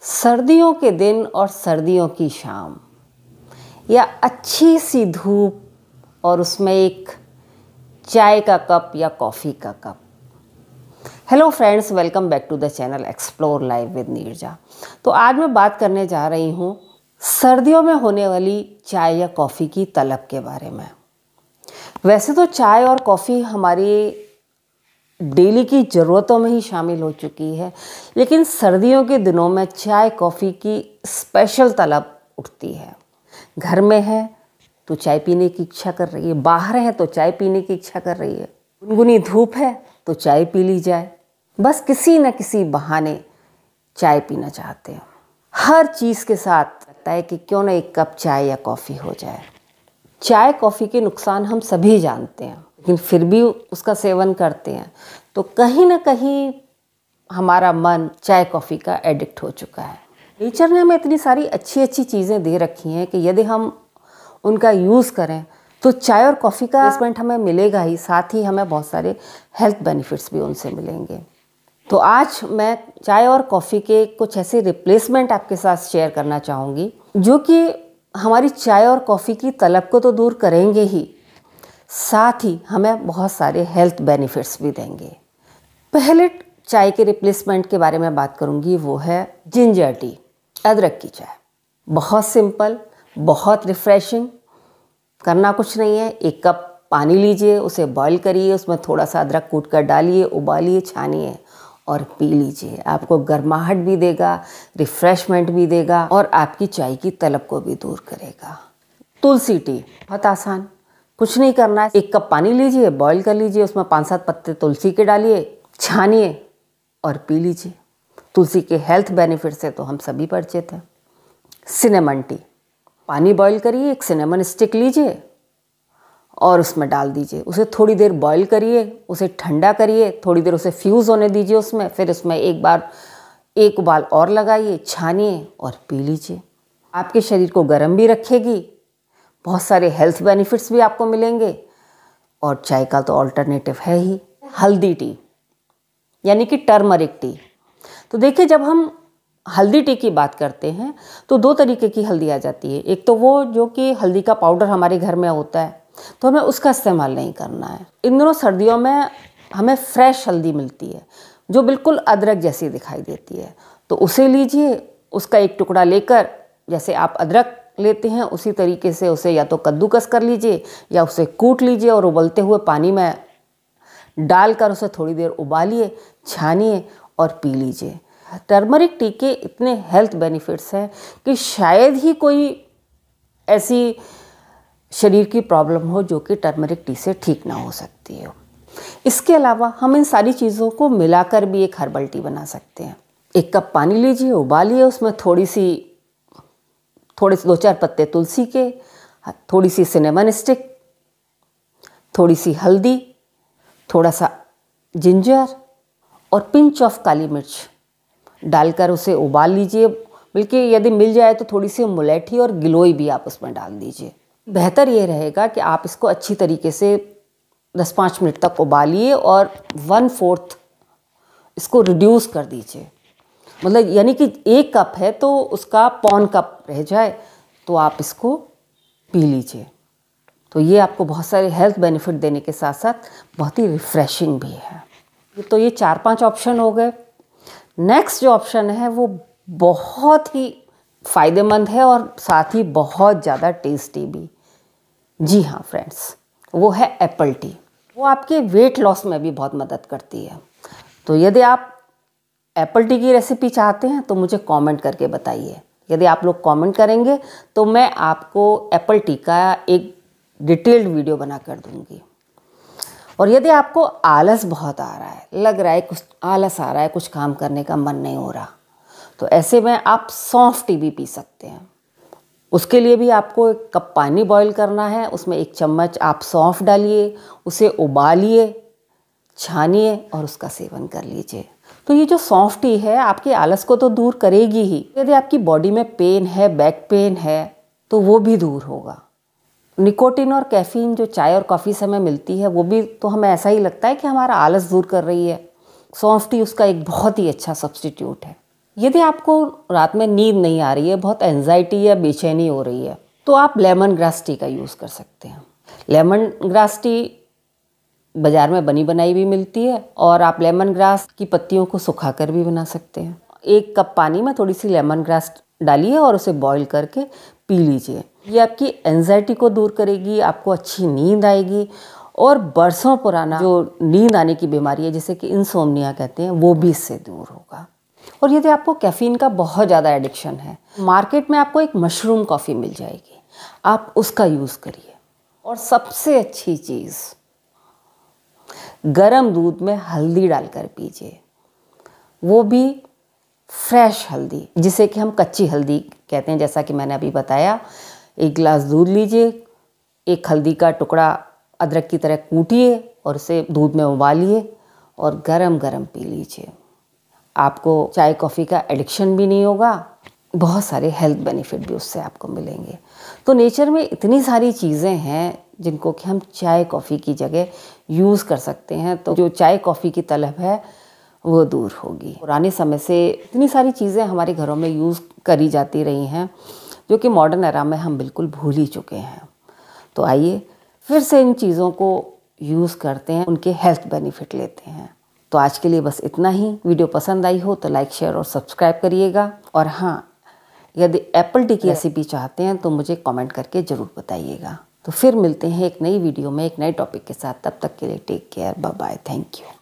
सर्दियों के दिन और सर्दियों की शाम या अच्छी सी धूप और उसमें एक चाय का कप या कॉफ़ी का cup. Hello friends, welcome back to the channel explore life with Neerja. तो आज मैं बात करने जा रही हूँ सर्दियों में होने वाली चाय या कॉफ़ी की तलब के बारे में। वैसे तो चाय और कॉफ़ी हमारी डेली की ज़रूरतों में ही शामिल हो चुकी है, लेकिन सर्दियों के दिनों में चाय कॉफ़ी की स्पेशल तलब उठती है। घर में है तो चाय पीने की इच्छा कर रही है, बाहर है तो चाय पीने की इच्छा कर रही है, गुनगुनी धूप है तो चाय पी ली जाए। बस किसी न किसी बहाने चाय पीना चाहते हैं। हर चीज़ के साथ लगता है कि क्यों ना एक कप चाय या कॉफ़ी हो जाए। चाय कॉफ़ी के नुकसान हम सभी जानते हैं, लेकिन फिर भी उसका सेवन करते हैं, तो कहीं ना कहीं हमारा मन चाय कॉफ़ी का एडिक्ट हो चुका है। नेचर ने हमें इतनी सारी अच्छी अच्छी चीज़ें दे रखी हैं कि यदि हम उनका यूज़ करें तो चाय और कॉफ़ी का रिप्लेसमेंट हमें मिलेगा ही, साथ ही हमें बहुत सारे हेल्थ बेनिफिट्स भी उनसे मिलेंगे। तो आज मैं चाय और कॉफ़ी के कुछ ऐसे रिप्लेसमेंट आपके साथ शेयर करना चाहूँगी जो कि हमारी चाय और कॉफ़ी की तलब को तो दूर करेंगे ही, साथ ही हमें बहुत सारे हेल्थ बेनिफिट्स भी देंगे। पहले चाय के रिप्लेसमेंट के बारे में बात करूंगी, वो है जिंजर टी, अदरक की चाय। बहुत सिंपल, बहुत रिफ्रेशिंग, करना कुछ नहीं है। एक कप पानी लीजिए, उसे बॉईल करिए, उसमें थोड़ा सा अदरक कूट कर डालिए, उबालिए, छानिए और पी लीजिए। आपको गर्माहट भी देगा, रिफ्रेशमेंट भी देगा और आपकी चाय की तलब को भी दूर करेगा। तुलसी टी, बहुत आसान, कुछ नहीं करना है। एक कप पानी लीजिए, बॉईल कर लीजिए, उसमें 5-7 पत्ते तुलसी के डालिए, छानिए और पी लीजिए। तुलसी के हेल्थ बेनिफिट से तो हम सभी परिचित हैं। सिनेमन टी, पानी बॉईल करिए, एक सिनेमन स्टिक लीजिए और उसमें डाल दीजिए, उसे थोड़ी देर बॉईल करिए, उसे ठंडा करिए, थोड़ी देर उसे फ्यूज़ होने दीजिए उसमें, फिर उसमें एक उबाल और लगाइए, छानिए और पी लीजिए। आपके शरीर को गर्म भी रखेगी, बहुत सारे हेल्थ बेनिफिट्स भी आपको मिलेंगे और चाय का तो ऑल्टरनेटिव है ही। हल्दी टी यानी कि टर्मरिक टी। तो देखिए, जब हम हल्दी टी की बात करते हैं तो 2 तरीके की हल्दी आ जाती है। एक तो वो जो कि हल्दी का पाउडर हमारे घर में होता है, तो हमें उसका इस्तेमाल नहीं करना है। इन दिनों सर्दियों में हमें फ्रेश हल्दी मिलती है जो बिल्कुल अदरक जैसी दिखाई देती है, तो उसे लीजिए, उसका एक टुकड़ा लेकर, जैसे आप अदरक लेते हैं उसी तरीके से उसे या तो कद्दूकस कर लीजिए या उसे कूट लीजिए और उबलते हुए पानी में डालकर उसे थोड़ी देर उबालिए, छानिए और पी लीजिए। टर्मरिक टी के इतने हेल्थ बेनिफिट्स हैं कि शायद ही कोई ऐसी शरीर की प्रॉब्लम हो जो कि टर्मरिक टी से ठीक ना हो सकती हो। इसके अलावा हम इन सारी चीज़ों को मिलाकर भी एक हर्बल टी बना सकते हैं। एक कप पानी लीजिए, उबालिए, उसमें थोड़े से 2-4 पत्ते तुलसी के, थोड़ी सी सिनेमन स्टिक, थोड़ी सी हल्दी, थोड़ा सा जिंजर और पिंच ऑफ काली मिर्च डालकर उसे उबाल लीजिए। बल्कि यदि मिल जाए तो थोड़ी सी मुलैठी और गिलोय भी आप उसमें डाल दीजिए। बेहतर ये रहेगा कि आप इसको अच्छी तरीके से 10-5 मिनट तक उबालिए और 1/4 इसको रिड्यूस कर दीजिए। मतलब यानी कि 1 कप है तो उसका पौन कप रह जाए, तो आप इसको पी लीजिए। तो ये आपको बहुत सारे हेल्थ बेनिफिट देने के साथ साथ बहुत ही रिफ्रेशिंग भी है। तो ये 4-5 ऑप्शन हो गए। नेक्स्ट जो ऑप्शन है वो बहुत ही फ़ायदेमंद है और साथ ही बहुत ज़्यादा टेस्टी भी। जी हाँ फ्रेंड्स, वो है एप्पल टी। वो आपके वेट लॉस में भी बहुत मदद करती है। तो यदि आप एप्पल टी की रेसिपी चाहते हैं तो मुझे कमेंट करके बताइए। यदि आप लोग कमेंट करेंगे तो मैं आपको एप्पल टी का एक डिटेल्ड वीडियो बना कर दूंगी। और यदि आपको आलस बहुत आ रहा है, लग रहा है कुछ आलस आ रहा है, कुछ काम करने का मन नहीं हो रहा, तो ऐसे में आप सौंफ टी भी पी सकते हैं। उसके लिए भी आपको 1 कप पानी बॉईल करना है, उसमें 1 चम्मच आप सौंफ डालिए, उसे उबालिए, छानिए और उसका सेवन कर लीजिए। तो ये जो सौंफ टी है आपके आलस को तो दूर करेगी ही, यदि आपकी बॉडी में पेन है, बैक पेन है, तो वो भी दूर होगा। निकोटिन और कैफीन जो चाय और कॉफ़ी से हमें मिलती है, वो भी तो हमें ऐसा ही लगता है कि हमारा आलस दूर कर रही है। सौंफ टी उसका एक बहुत ही अच्छा सब्स्टिट्यूट है। यदि आपको रात में नींद नहीं आ रही है, बहुत एंजाइटी या बेचैनी हो रही है, तो आप लेमन ग्रास टी का यूज़ कर सकते हैं। लेमन ग्रास टी बाज़ार में बनी बनाई भी मिलती है और आप लेमन ग्रास की पत्तियों को सुखाकर भी बना सकते हैं। 1 कप पानी में थोड़ी सी लेमन ग्रास डालिए और उसे बॉईल करके पी लीजिए। ये आपकी एंजाइटी को दूर करेगी, आपको अच्छी नींद आएगी और बरसों पुराना जो नींद आने की बीमारी है, जिसे कि इंसोम्निया कहते हैं, वो भी इससे दूर होगा। और यदि आपको कैफ़ीन का बहुत ज़्यादा एडिक्शन है, मार्केट में आपको एक मशरूम कॉफ़ी मिल जाएगी, आप उसका यूज़ करिए। और सबसे अच्छी चीज़, गरम दूध में हल्दी डालकर पीजिए, वो भी फ्रेश हल्दी, जिसे कि हम कच्ची हल्दी कहते हैं। जैसा कि मैंने अभी बताया, 1 गिलास दूध लीजिए, 1 हल्दी का टुकड़ा अदरक की तरह कूटिए और उसे दूध में उबालिए और गरम गरम पी लीजिए। आपको चाय कॉफ़ी का एडिक्शन भी नहीं होगा, बहुत सारे हेल्थ बेनिफिट भी उससे आपको मिलेंगे। तो नेचर में इतनी सारी चीज़ें हैं जिनको कि हम चाय कॉफ़ी की जगह यूज़ कर सकते हैं, तो जो चाय कॉफ़ी की तलब है वो दूर होगी। पुराने समय से इतनी सारी चीज़ें हमारे घरों में यूज़ करी जाती रही हैं, जो कि मॉडर्न एरा में हम बिल्कुल भूल ही चुके हैं। तो आइए फिर से इन चीज़ों को यूज़ करते हैं, उनके हेल्थ बेनिफिट लेते हैं। तो आज के लिए बस इतना ही। वीडियो पसंद आई हो तो लाइक, शेयर और सब्सक्राइब करिएगा। और हाँ, यदि एप्पल टी की रेसिपी चाहते हैं तो मुझे कमेंट करके ज़रूर बताइएगा। तो फिर मिलते हैं एक नई वीडियो में एक नए टॉपिक के साथ। तब तक के लिए take care, bye bye, thank you.